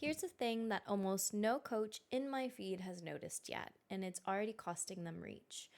Here's a thing that almost no coach in my feed has noticed yet, and it's already costing them reach.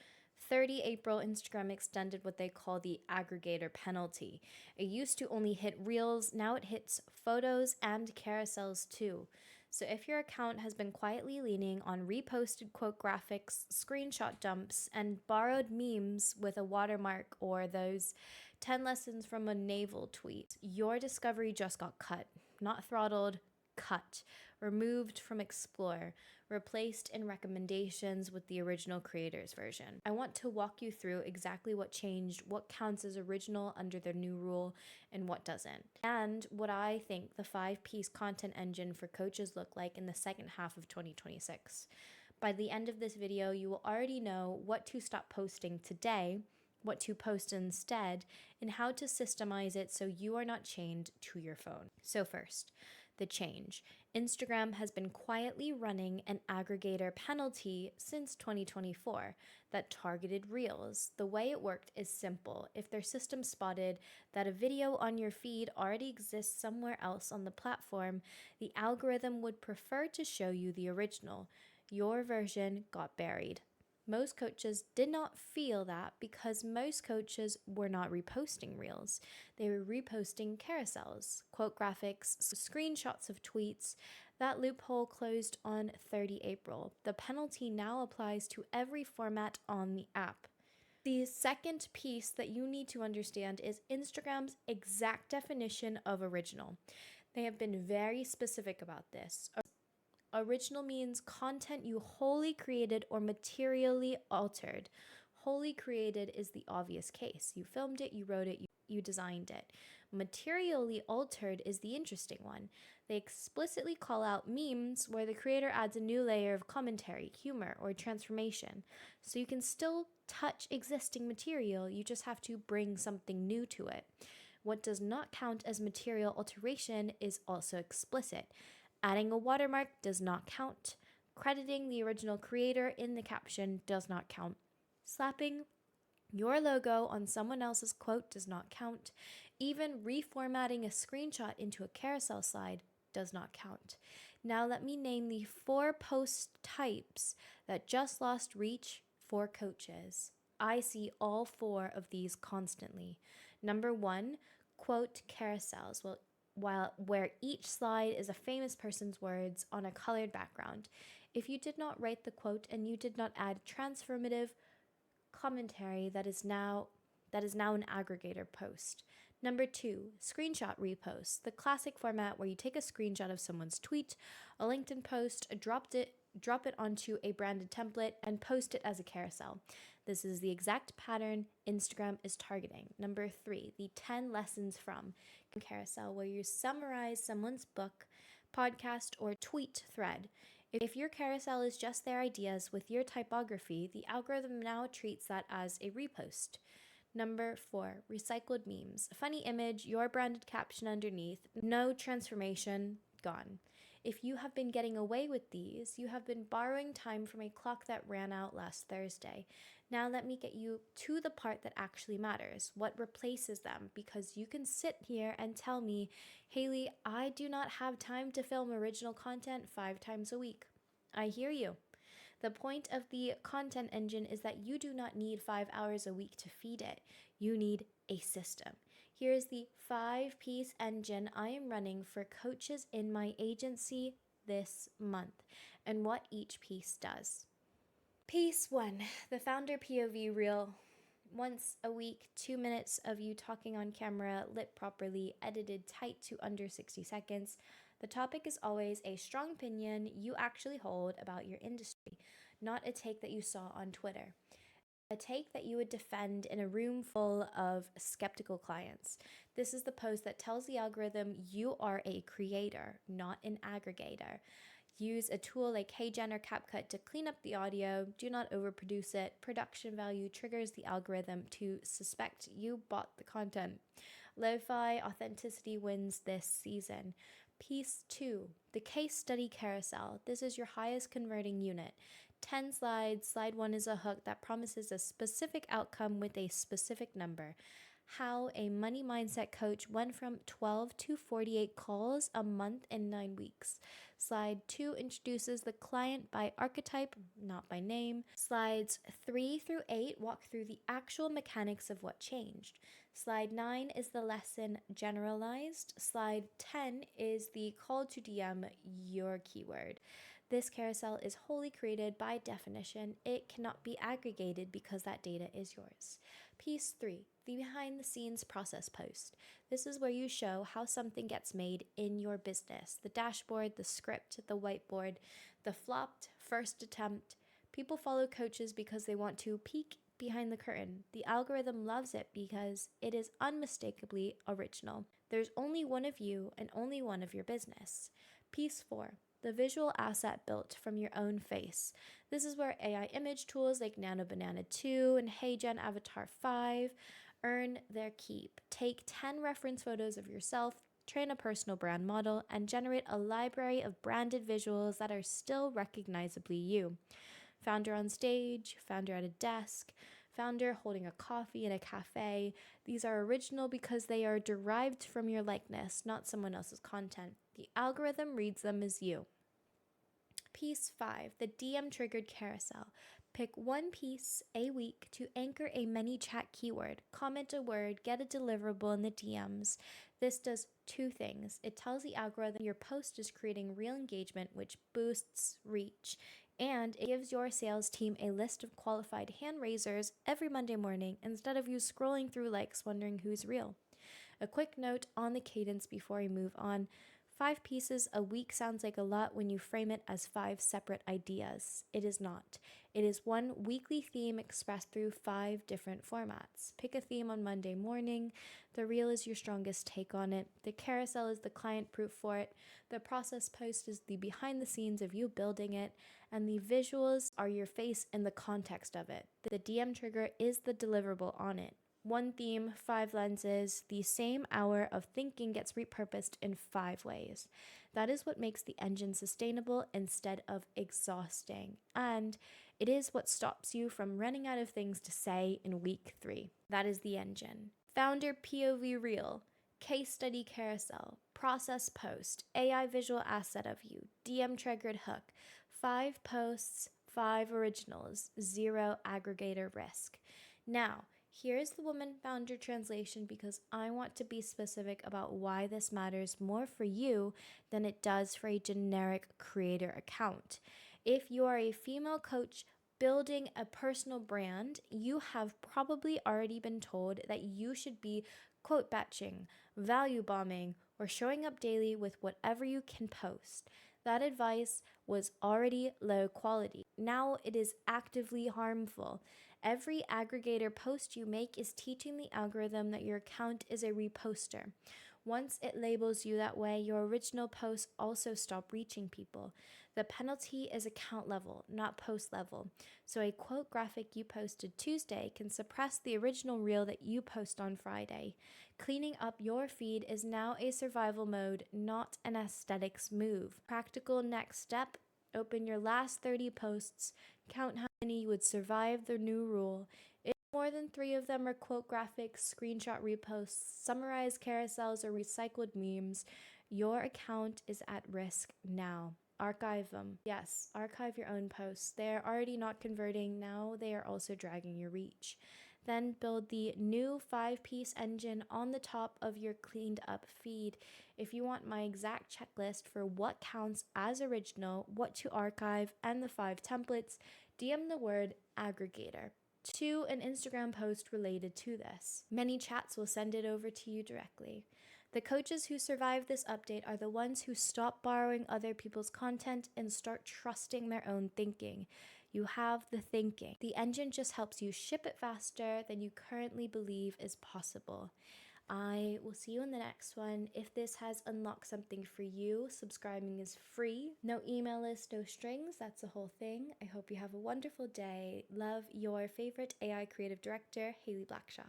30 April, Instagram extended what they call the aggregator penalty. It used to only hit reels, now it hits photos and carousels too. So if your account has been quietly leaning on reposted quote graphics, screenshot dumps, and borrowed memes with a watermark or those 10 lessons from a navel tweet, your discovery just got cut, not throttled, cut, removed from Explore, replaced in recommendations with the original creator's version. I want to walk you through exactly what changed, what counts as original under the new rule, and what doesn't. And what I think the 5-piece content engine for coaches look like in the second half of 2026. By the end of this video, you will already know what to stop posting today, what to post instead, and how to systemize it so you are not chained to your phone. So first, the change. Instagram has been quietly running an aggregator penalty since 2024 that targeted Reels. The way it worked is simple. If their system spotted that a video on your feed already exists somewhere else on the platform, the algorithm would prefer to show you the original. Your version got buried. Most coaches did not feel that because most coaches were not reposting reels. They were reposting carousels, quote graphics, screenshots of tweets. That loophole closed on 30 April. The penalty now applies to every format on the app. The second piece that you need to understand is Instagram's exact definition of original. They have been very specific about this. Original means content you wholly created or materially altered. Wholly created is the obvious case. You filmed it, you wrote it, you designed it. Materially altered is the interesting one. They explicitly call out memes where the creator adds a new layer of commentary, humor, or transformation. So you can still touch existing material, you just have to bring something new to it. What does not count as material alteration is also explicit. Adding a watermark does not count. Crediting the original creator in the caption does not count. Slapping your logo on someone else's quote does not count. Even reformatting a screenshot into a carousel slide does not count. Now let me name the 4 post types that just lost reach for coaches. I see all 4 of these constantly. Number 1, quote carousels. Where each slide is a famous person's words on a colored background. If you did not write the quote and you did not add transformative commentary, that is now an aggregator post. Number 2, screenshot reposts, the classic format where you take a screenshot of someone's tweet, a LinkedIn post, drop it onto a branded template, and post it as a carousel. This is the exact pattern Instagram is targeting. Number 3, the 10 lessons from carousel, where you summarize someone's book, podcast, or tweet thread. If your carousel is just their ideas with your typography, the algorithm now treats that as a repost. Number 4, recycled memes. A funny image, your branded caption underneath, no transformation, gone. If you have been getting away with these, you have been borrowing time from a clock that ran out last Thursday. Now let me get you to the part that actually matters, what replaces them, because you can sit here and tell me, Haley, I do not have time to film original content 5 times a week. I hear you. The point of the content engine is that you do not need 5 hours a week to feed it. You need a system. Here's the 5-piece engine I am running for coaches in my agency this month and what each piece does. Piece 1, the founder POV reel. Once a week, 2 minutes of you talking on camera, lit properly, edited tight to under 60 seconds. The topic is always a strong opinion you actually hold about your industry, not a take that you saw on Twitter. A take that you would defend in a room full of skeptical clients. This is the post that tells the algorithm you are a creator, not an aggregator. Use a tool like HeyGen or CapCut to clean up the audio. Do not overproduce it. Production value triggers the algorithm to suspect you bought the content. Lo-fi authenticity wins this season. Piece 2, the case study carousel. This is your highest converting unit. 10 slides. Slide 1 is a hook that promises a specific outcome with a specific number. How a money mindset coach went from 12 to 48 calls a month in 9 weeks. Slide 2 introduces the client by archetype, not by name. Slides 3 through 8 walk through the actual mechanics of what changed. Slide 9 is the lesson generalized. Slide 10 is the call to DM your keyword. This carousel is wholly created by definition. It cannot be aggregated because that data is yours. Piece 3, the behind the scenes process post. This is where you show how something gets made in your business. The dashboard, the script, the whiteboard, the flopped first attempt. People follow coaches because they want to peek behind the curtain. The algorithm loves it because it is unmistakably original. There's only one of you and only one of your business. Piece 4, the visual asset built from your own face. This is where AI image tools like Nano Banana 2 and HeyGen Avatar 5 earn their keep. Take 10 reference photos of yourself, train a personal brand model, and generate a library of branded visuals that are still recognizably you. Founder on stage, founder at a desk, founder holding a coffee in a cafe. These are original because they are derived from your likeness, not someone else's content. The algorithm reads them as you. Piece 5, the DM triggered carousel. Pick one piece a week to anchor a ManyChat keyword. Comment a word, get a deliverable in the DMs. This does two things. It tells the algorithm your post is creating real engagement, which boosts reach. And it gives your sales team a list of qualified hand raisers every Monday morning instead of you scrolling through likes wondering who's real. A quick note on the cadence before I move on. 5 pieces a week sounds like a lot when you frame it as 5 separate ideas. It is not. It is one weekly theme expressed through 5 different formats. Pick a theme on Monday morning. The reel is your strongest take on it. The carousel is the client proof for it. The process post is the behind the scenes of you building it. And the visuals are your face in the context of it. The DM trigger is the deliverable on it. One theme, 5 lenses, the same hour of thinking gets repurposed in 5 ways. That is what makes the engine sustainable instead of exhausting. And it is what stops you from running out of things to say in week 3. That is the engine. Founder POV reel, case study carousel, process post, AI visual asset of you, DM triggered hook, 5 posts, 5 originals, 0 aggregator risk. Now, here's the woman founder translation because I want to be specific about why this matters more for you than it does for a generic creator account. If you are a female coach building a personal brand, you have probably already been told that you should be quote batching, value bombing, or showing up daily with whatever you can post. That advice was already low quality. Now it is actively harmful. Every aggregator post you make is teaching the algorithm that your account is a reposter. Once it labels you that way, your original posts also stop reaching people. The penalty is account level, not post level. So a quote graphic you posted Tuesday can suppress the original reel that you post on Friday. Cleaning up your feed is now a survival mode, not an aesthetics move. Practical next step, open your last 30 posts, count how many would survive the new rule. If more than 3 of them are quote graphics, screenshot reposts, summarized carousels, or recycled memes, your account is at risk now. Archive them. Yes, archive your own posts. They are already not converting. Now they are also dragging your reach. Then build the new 5-piece engine on the top of your cleaned up feed. If you want my exact checklist for what counts as original, what to archive, and the 5 templates, DM the word aggregator to an Instagram post related to this. ManyChats will send it over to you directly. The coaches who survive this update are the ones who stop borrowing other people's content and start trusting their own thinking. You have the thinking. The engine just helps you ship it faster than you currently believe is possible. I will see you in the next one. If this has unlocked something for you, subscribing is free. No email list, no strings. That's the whole thing. I hope you have a wonderful day. Love, your favorite AI creative director, Haley Blackshaw.